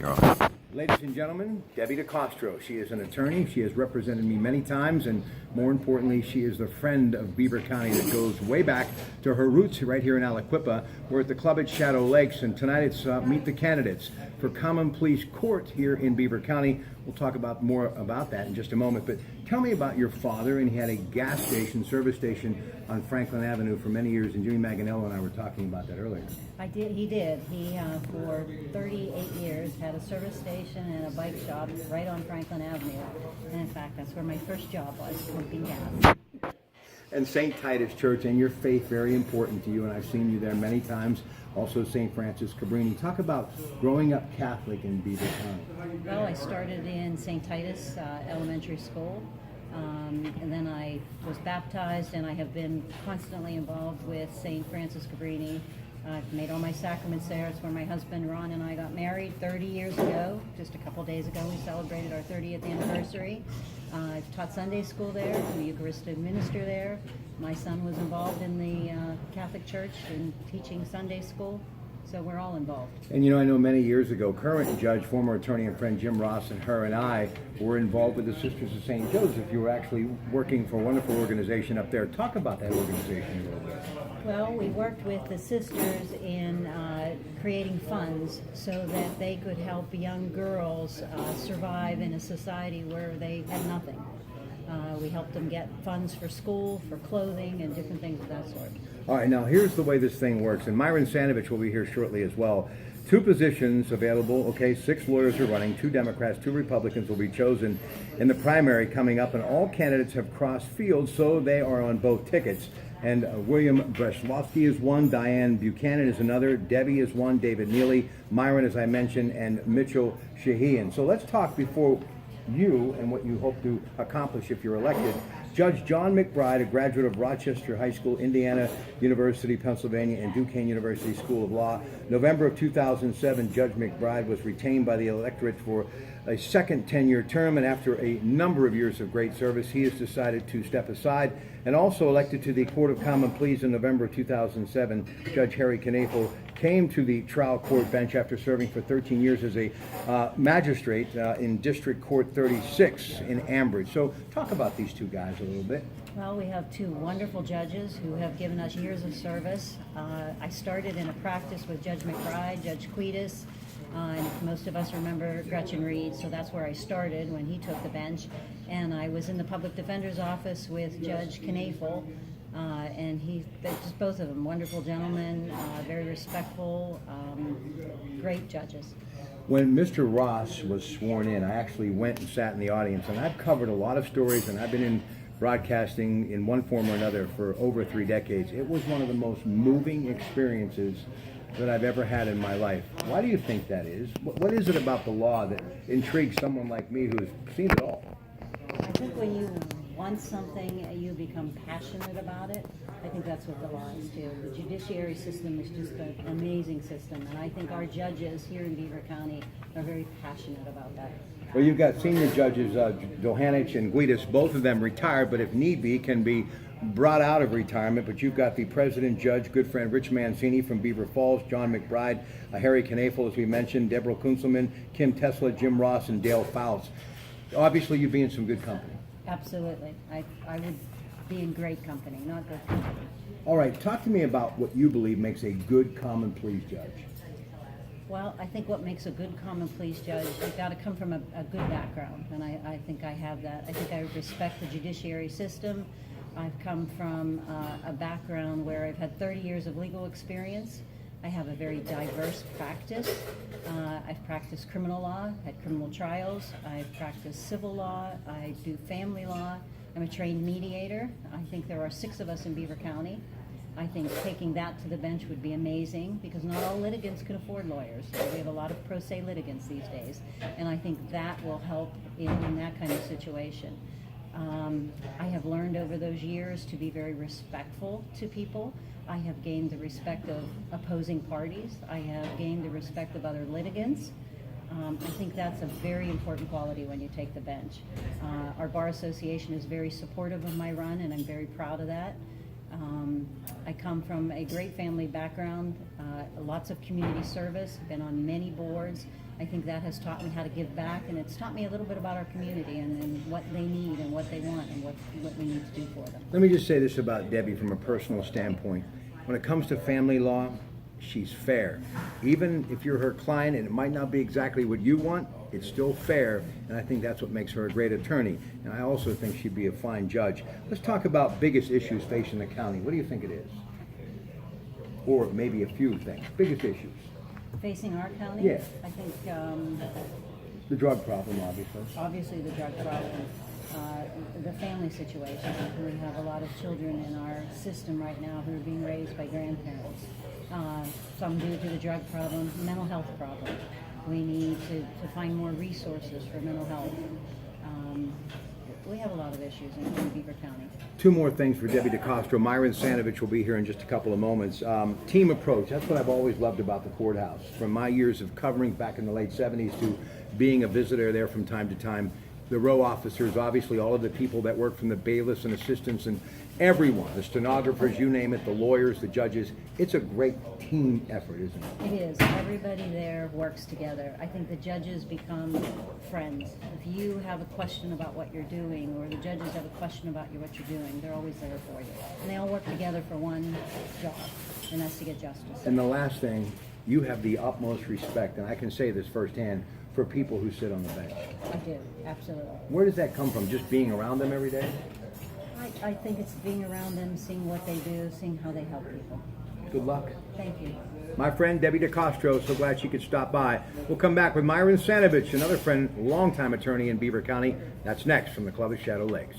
off. Ladies and gentlemen, Debbie DeCostro. She is an attorney. She has represented me many times, and more importantly, she is the friend of Beaver County that goes way back to her roots right here in Aliquippa. We're at the club at Shadow Lakes, and tonight it's Meet the Candidates for Common Pleas Court here in Beaver County. We'll talk about more about that in just a moment, but tell me about your father. And he had a gas station, service station on Franklin Avenue for many years, and Jimmy Manganello and I were talking about that earlier. He did. He, for 38 years, had a service station and a bike shop right on Franklin Avenue. And in fact, that's where my first job was, pumping gas. And St. Titus Church, and your faith very important to you, and I've seen you there many times. Also St. Francis Cabrini. Talk about growing up Catholic in Beaver County. Well, I started in St. Titus Elementary School, and then I was baptized, and I have been constantly involved with St. Francis Cabrini. I've made all my sacraments there. It's where my husband Ron and I got married 30 years ago. Just a couple days ago, we celebrated our 30th anniversary. I've taught Sunday school there. I'm a Eucharistic minister there. My son was involved in the Catholic Church in teaching Sunday school. So we're all involved. And you know, I know many years ago, current judge, former attorney and friend Jim Ross and her and I were involved with the Sisters of St. Joseph. You were actually working for a wonderful organization up there. Talk about that organization a little bit. Well, we worked with the sisters in creating funds so that they could help young girls survive in a society where they had nothing. We helped them get funds for school, for clothing, and different things of that sort. All right, now here's the way this thing works, and Myron Sanovich will be here shortly as well. 2 positions available, okay, 6 lawyers are running, 2 Democrats, 2 Republicans will be chosen in the primary coming up, and all candidates have crossed fields, so they are on both tickets. And William Breslowski is one, Diane Buchanan is another, Debbie is one, David Neely, Myron, as I mentioned, and Mitchell Shahian. So let's talk before you and what you hope to accomplish if you're elected. Judge John McBride, a graduate of Rochester High School, Indiana University, Pennsylvania, and Duquesne University School of Law. November of 2007, Judge McBride was retained by the electorate for a second 10-year term, and after a number of years of great service, he has decided to step aside. And also elected to the Court of Common Pleas in November of 2007, Judge Harry Knafel came to the trial court bench after serving for 13 years as a magistrate in District Court 36 in Ambridge. So talk about these 2 guys a little bit. Well, we have 2 wonderful judges who have given us years of service. I started in a practice with Judge McBride, Judge Quietus, and most of us remember Gretchen Reed, so that's where I started when he took the bench. And I was in the public defender's office with Judge Knafel, and just both of them, wonderful gentlemen, very respectful, great judges. When Mr. Ross was sworn in, I actually went and sat in the audience, and I've covered a lot of stories, and I've been in broadcasting in one form or another for over 3 decades. It was one of the most moving experiences that I've ever had in my life. Why do you think that is? What is it about the law that intrigues someone like me who's seen it all? I think when you want something, you become passionate about it. I think that's what the law is too. The judiciary system is just an amazing system, and I think our judges here in Beaver County are very passionate about that. Well, you've got senior judges, Johanich and Guidis, both of them retired, but if need be, can be brought out of retirement. But you've got the president judge, good friend Rich Mancini from Beaver Falls, John McBride, Harry Knafel, as we mentioned, Deborah Kunzelman, Kim Tesla, Jim Ross, and Dale Fouts. Obviously, you'd be in some good company. Absolutely. I would be in great company, not good company. All right, talk to me about what you believe makes a good common pleas judge. Well, I think what makes a good common pleas judge, you've got to come from a good background, and I think I have that. I think I respect the judiciary system. I've come from a background where I've had 30 years of legal experience. I have a very diverse practice. I've practiced criminal law, had criminal trials. I've practiced civil law. I do family law. I'm a trained mediator. I think there are 6 of us in Beaver County. I think taking that to the bench would be amazing because not all litigants can afford lawyers. We have a lot of pro se litigants these days, and I think that will help in that kind of situation. I have learned over those years to be very respectful to people. I have gained the respect of opposing parties. I have gained the respect of other litigants. I think that's a very important quality when you take the bench. Our Bar Association is very supportive of my run, and I'm very proud of that. I come from a great family background, lots of community service, been on many boards. I think that has taught me how to give back, and it's taught me a little bit about our community and what they need and what they want and what we need to do for them. Let me just say this about Debbie from a personal standpoint. When it comes to family law, she's fair. Even if you're her client and it might not be exactly what you want, it's still fair, and I think that's what makes her a great attorney. And I also think she'd be a fine judge. Let's talk about biggest issues facing the county. What do you think it is? Or maybe a few things. Biggest issues. Facing our county? Yeah. I think The drug problem, obviously. obviously the drug problem, the family situation. We have a lot of children in our system right now who are being raised by grandparents. Some due to the drug problem, mental health problem. We need to find more resources for mental health. We have a lot of issues in Beaver County. Two more things for Debbie DeCastro. Myron Sanovich will be here in just a couple of moments. Team approach, that's what I've always loved about the courthouse. From my years of covering back in the late 70s to being a visitor there from time to time, the row officers, obviously all of the people that work from the bailiffs and assistants and everyone, the stenographers, you name it, the lawyers, the judges. It's a great team effort, isn't it? It is. Everybody there works together. I think the judges become friends. If you have a question about what you're doing, or the judges have a question about what you're doing, they're always there for you. And they all work together for one job, and that's to get justice. And the last thing, you have the utmost respect, and I can say this firsthand, for people who sit on the bench. I do, absolutely. Where does that come from? Just being around them every day? I think it's being around them, seeing what they do, seeing how they help people. Good luck. Thank you. My friend Debbie DeCastro, so glad she could stop by. We'll come back with Myron Sanovich, another friend, longtime attorney in Beaver County. That's next from the Club of Shadow Lakes.